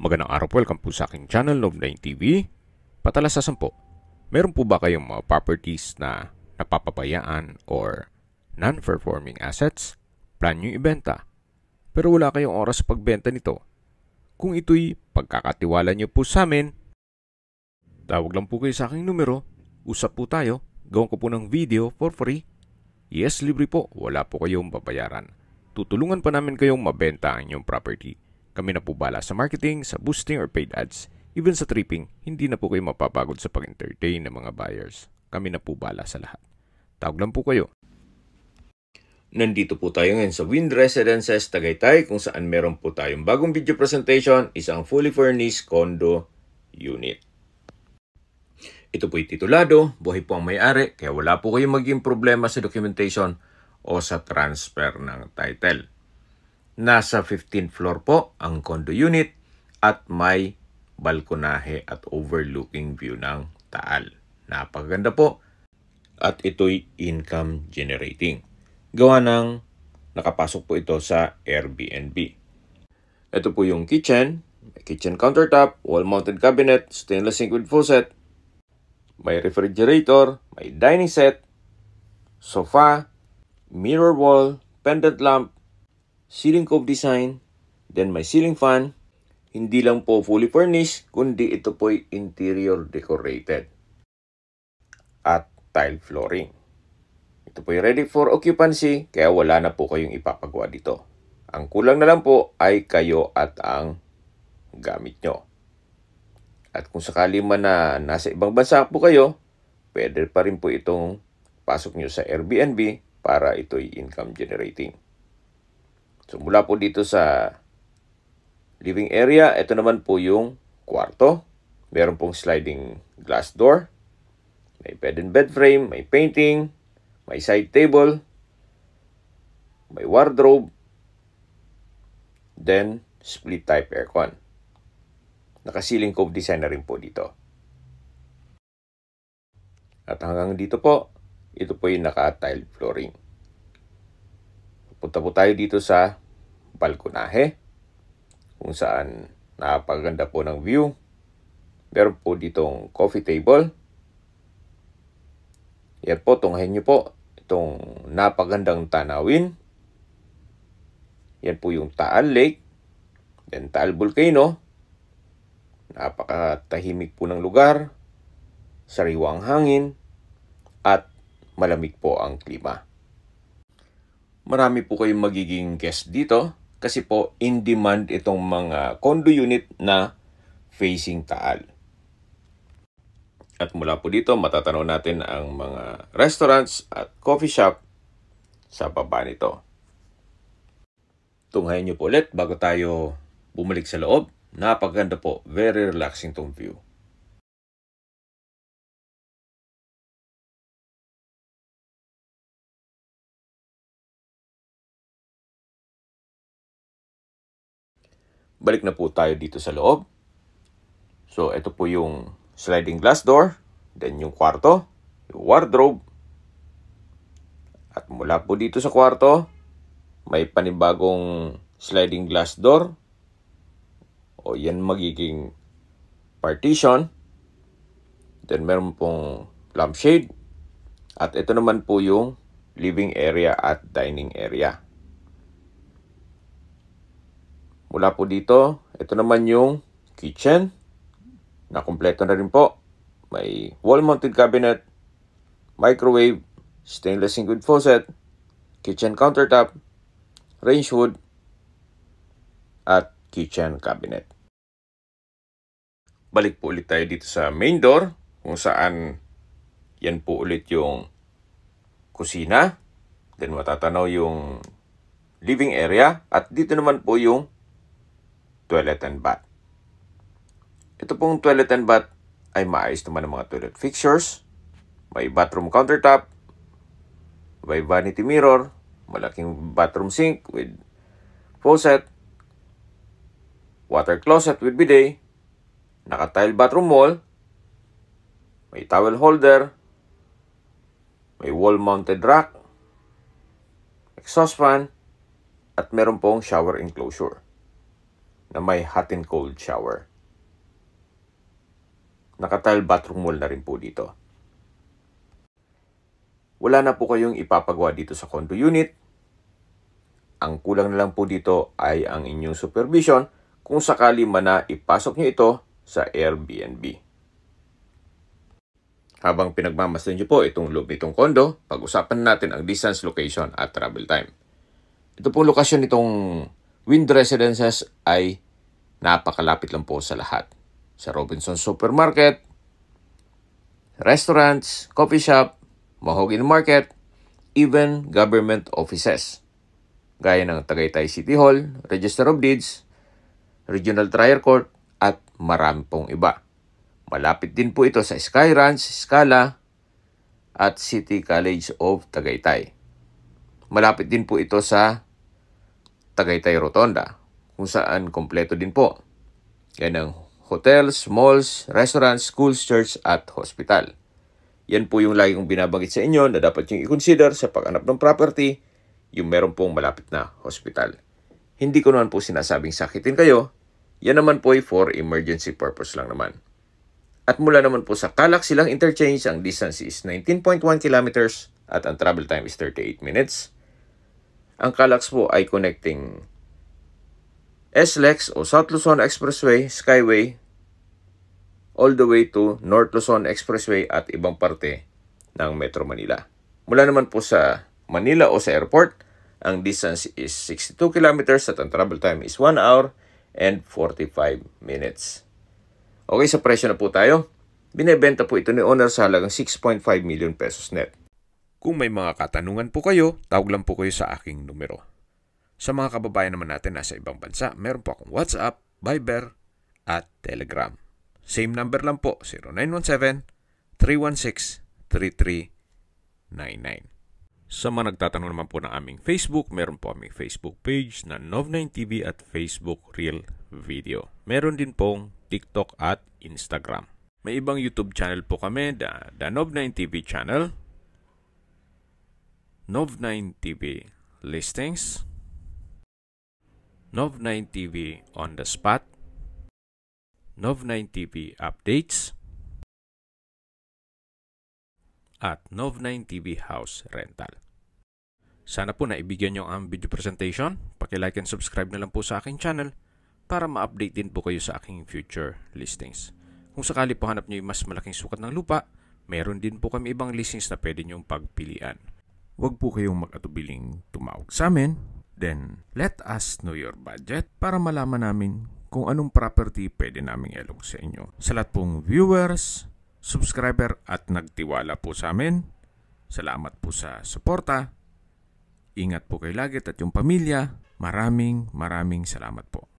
Magandang araw po, welcome po sa aking channel, Noob9 TV. Patalasasan po, meron po ba kayong mga properties na napapabayaan or non-performing assets? Plan nyo ibenta, pero wala kayong oras sa pagbenta nito. Kung ito'y pagkakatiwala nyo po sa amin, tawag lang po kayo sa aking numero, usap po tayo, gawin ko po ng video for free. Yes, libre po, wala po kayong babayaran. Tutulungan pa namin kayong mabenta ang inyong property. Kami na po bala sa marketing, sa boosting or paid ads. Even sa tripping, hindi na po kayo mapapagod sa pag-entertain ng mga buyers. Kami na po bala sa lahat. Tawag lang po kayo. Nandito po tayo ngayon sa Wind Residences, Tagaytay, kung saan meron po tayong bagong video presentation, isang fully furnished condo unit. Ito po'y titulado, buhay po ang may-ari, kaya wala po kayong maging problema sa documentation o sa transfer ng title. Nasa 15th floor po ang condo unit at may balkonahe at overlooking view ng Taal. Napakaganda po at ito'y income generating. Gawa ng nakapasok po ito sa Airbnb. Ito po yung kitchen, may kitchen countertop, wall-mounted cabinet, stainless sink with faucet, may refrigerator, may dining set, sofa, mirror wall, pendant lamp, ceiling cove design, then may ceiling fan. Hindi lang po fully furnished, kundi ito po'y interior decorated at tile flooring. Ito po'y ready for occupancy, kaya wala na po kayong ipapagawa dito. Ang kulang na lang po ay kayo at ang gamit nyo. At kung sakali man na nasa ibang bansa po kayo, pwede pa rin po itong pasok nyo sa Airbnb para ito'y income generating. So mula po dito sa living area, ito naman po yung kwarto. Meron pong sliding glass door. May bed and bed frame, may painting, may side table, may wardrobe, then split type aircon. Naka-ceiling cove design na rin po dito. At hanggang dito po, ito po yung naka-tile flooring. Punta po tayo dito sa balkonahe, kung saan napakaganda po ng view. Meron po ditong coffee table. Yan po, tunghayin nyo po itong napagandang tanawin. Yan po yung Taal Lake, then Taal Volcano. Napakatahimik po ng lugar, sariwang hangin, at malamig po ang klima. Marami po kayong magiging guest dito kasi po in demand itong mga condo unit na facing Taal. At mula po dito matatanaw natin ang mga restaurants at coffee shop sa baba nito. Tunghayin nyo po ulit bago tayo bumalik sa loob. Napaganda po, very relaxing tong view. Balik na po tayo dito sa loob. So, ito po yung sliding glass door. Then yung kwarto, yung wardrobe. At mula po dito sa kwarto, may panibagong sliding glass door. O yan magiging partition. Then meron pong lampshade. At ito naman po yung living area at dining area. Mula po dito, ito naman yung kitchen na kumpleto na rin po. May wall-mounted cabinet, microwave, stainless sink with faucet, kitchen countertop, range hood, at kitchen cabinet. Balik po ulit tayo dito sa main door kung saan yan po ulit yung kusina. Then matatanaw yung living area at dito naman po yung toilet and bath. Ito pong toilet and bath ay maayos naman ng mga toilet fixtures. May bathroom countertop, may vanity mirror, malaking bathroom sink with faucet, water closet with bidet, naka-tile bathroom wall, may towel holder, may wall-mounted rack, exhaust fan, at meron pong shower enclosure. na may hot and cold shower. Naka-tile bathroom wall na rin po dito. Wala na po kayong ipapagawa dito sa condo unit. Ang kulang na lang po dito ay ang inyong supervision kung sakali man na ipasok nyo ito sa Airbnb. Habang pinagmamasdan nyo po itong loob nitong condo, pag-usapan natin ang distance, location at travel time. Ito pong lokasyon nitong Wind Residences ay napakalapit lang po sa lahat. Sa Robinsons Supermarket, restaurants, coffee shop, Mahogany Market, even government offices. Gaya ng Tagaytay City Hall, Register of Deeds, Regional Trial Court, at marami pong iba. Malapit din po ito sa Sky Ranch, Scala, at City College of Tagaytay. Malapit din po ito sa Tagaytay Rotonda, kung saan kompleto din po. Yan ang hotels, malls, restaurants, schools, church, at hospital. Yan po yung lagi kong binabanggit sa inyo na dapat yung i-consider sa pag-hanap ng property, yung meron pong malapit na hospital. Hindi ko naman po sinasabing sakitin kayo, yan naman po ay for emergency purpose lang naman. At mula naman po sa Calac Silang Interchange, ang distance is 19.1 kilometers at ang travel time is 38 minutes. Ang Calac po ay connecting SLEX o South Luzon Expressway, Skyway, all the way to North Luzon Expressway at ibang parte ng Metro Manila. Mula naman po sa Manila o sa airport, ang distance is 62 kilometers at ang travel time is 1 hour and 45 minutes. Okay, sa presyo na po tayo. Binebenta po ito ni owner sa halagang 6.5 million pesos net. Kung may mga katanungan po kayo, tawag lang po kayo sa aking numero. Sa mga kababayan naman natin nasa ibang bansa, meron po akong WhatsApp, Viber, at Telegram. Same number lang po, 0917-316-3399. Sa mga nagtatanong naman po ng aming Facebook, meron po aming Facebook page na Nov9TV at Facebook Real Video. Meron din pong TikTok at Instagram. May ibang YouTube channel po kami, the Nov9TV channel, Nov9TV Listings, Nov9TV On The Spot, Nov9TV Updates, at Nov9TV House Rental. Sana po naibigyan nyo ang video presentation. Paki-like and subscribe na lang po sa aking channel para ma-update din po kayo sa aking future listings. Kung sakali po hanap nyo yung mas malaking sukat ng lupa, meron din po kami ibang listings na pwede nyong pagpilian. Huwag po kayong mag-atubiling tumawag sa amin. Then, let us know your budget para malaman namin kung anong property pwede naming ilong sa inyo. Sa lahat pong viewers, subscriber at nagtiwala po sa amin, salamat po sa suporta. Ingat po kayo lagi at yung pamilya. Maraming salamat po.